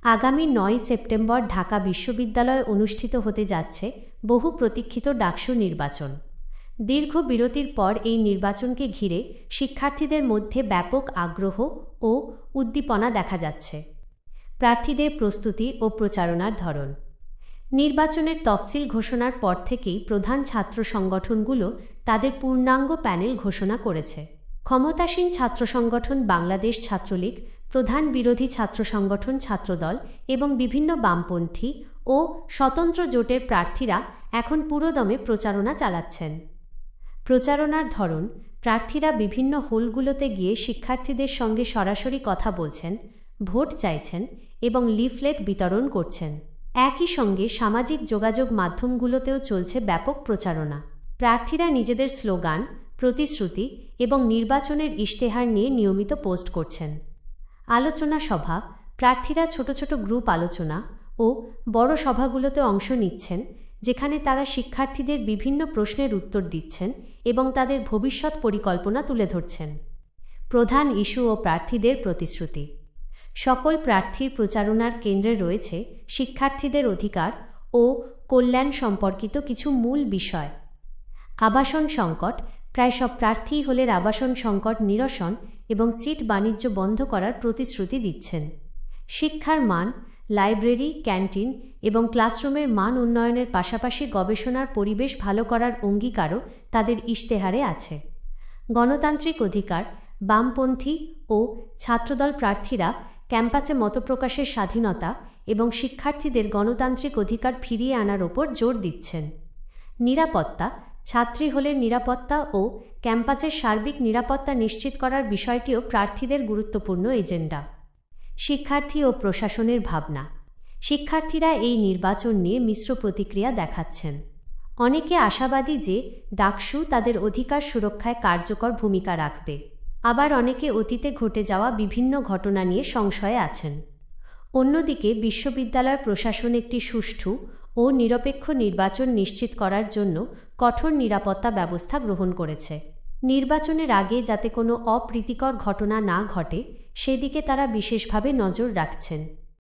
আগামী ৯ সেপ্টেম্বর ঢাকা বিশ্ববিদ্যালয়ে অনুষ্ঠিত হতে যাচ্ছে বহু প্রতীক্ষিত ডাকসু নির্বাচন। দীর্ঘ বিরতির পর এই নির্বাচনকে ঘিরে শিক্ষার্থীদের মধ্যে ব্যাপক আগ্রহ ও উদ্দীপনা দেখা যাচ্ছে। প্রার্থীদের প্রস্তুতি ও প্রচারণার ধরন। নির্বাচনের তফসিল ঘোষণার পর থেকেই প্রধান ছাত্র সংগঠনগুলো তাদের পূর্ণাঙ্গ প্যানেল ঘোষণা করেছে। ক্ষমতাসীন ছাত্র সংগঠন বাংলাদেশ ছাত্রলীগ, প্রধান বিরোধী ছাত্র সংগঠন ছাত্রদল এবং বিভিন্ন বামপন্থী ও স্বতন্ত্র জোটের প্রার্থীরা এখন পুরোদমে প্রচারণা চালাচ্ছেন। প্রচারণার ধরন। প্রার্থীরা বিভিন্ন হলগুলোতে গিয়ে শিক্ষার্থীদের সঙ্গে সরাসরি কথা বলছেন, ভোট চাইছেন এবং লিফলেট বিতরণ করছেন। একই সঙ্গে সামাজিক যোগাযোগ মাধ্যমগুলোতেও চলছে ব্যাপক প্রচারণা। প্রার্থীরা নিজেদের স্লোগান, প্রতিশ্রুতি এবং নির্বাচনের ইশতেহার নিয়ে নিয়মিত পোস্ট করছেন। আলোচনা সভা। প্রার্থীরা ছোট ছোট গ্রুপ আলোচনা ও বড় সভাগুলোতে অংশ নিচ্ছেন, যেখানে তারা শিক্ষার্থীদের বিভিন্ন প্রশ্নের উত্তর দিচ্ছেন এবং তাদের ভবিষ্যৎ পরিকল্পনা তুলে ধরছেন। প্রধান ইস্যু ও প্রার্থীদের প্রতিশ্রুতি। সকল প্রার্থীর প্রচারণার কেন্দ্রে রয়েছে শিক্ষার্থীদের অধিকার ও কল্যাণ সম্পর্কিত কিছু মূল বিষয়। আবাসন সংকট। প্রায় সব প্রার্থীই হলের আবাসন সংকট নিরসন এবং সিট বাণিজ্য বন্ধ করার প্রতিশ্রুতি দিচ্ছেন। শিক্ষার মান, লাইব্রেরি, ক্যান্টিন এবং ক্লাসরুমের মান উন্নয়নের পাশাপাশি গবেষণার পরিবেশ ভালো করার অঙ্গীকারও তাদের ইশতেহারে আছে। গণতান্ত্রিক অধিকার। বামপন্থী ও ছাত্রদল প্রার্থীরা ক্যাম্পাসে মতপ্রকাশের স্বাধীনতা এবং শিক্ষার্থীদের গণতান্ত্রিক অধিকার ফিরিয়ে আনার ওপর জোর দিচ্ছেন। নিরাপত্তা। ছাত্রী হলের নিরাপত্তা ও ক্যাম্পাসের সার্বিক নিরাপত্তা নিশ্চিত করার বিষয়টিও প্রার্থীদের গুরুত্বপূর্ণ এজেন্ডা। শিক্ষার্থী ও প্রশাসনের ভাবনা। শিক্ষার্থীরা এই নির্বাচন নিয়ে মিশ্র প্রতিক্রিয়া দেখাচ্ছেন। অনেকে আশাবাদী যে ডাকসু তাদের অধিকার সুরক্ষায় কার্যকর ভূমিকা রাখবে, আবার অনেকে অতীতে ঘটে যাওয়া বিভিন্ন ঘটনা নিয়ে সংশয়ে আছেন। অন্যদিকে বিশ্ববিদ্যালয় প্রশাসন একটি সুষ্ঠু ও নিরপেক্ষ নির্বাচন নিশ্চিত করার জন্য কঠোর নিরাপত্তা ব্যবস্থা গ্রহণ করেছে। নির্বাচনের আগে যাতে কোনো অপ্রীতিকর ঘটনা না ঘটে সেদিকে তারা বিশেষভাবে নজর রাখছেন।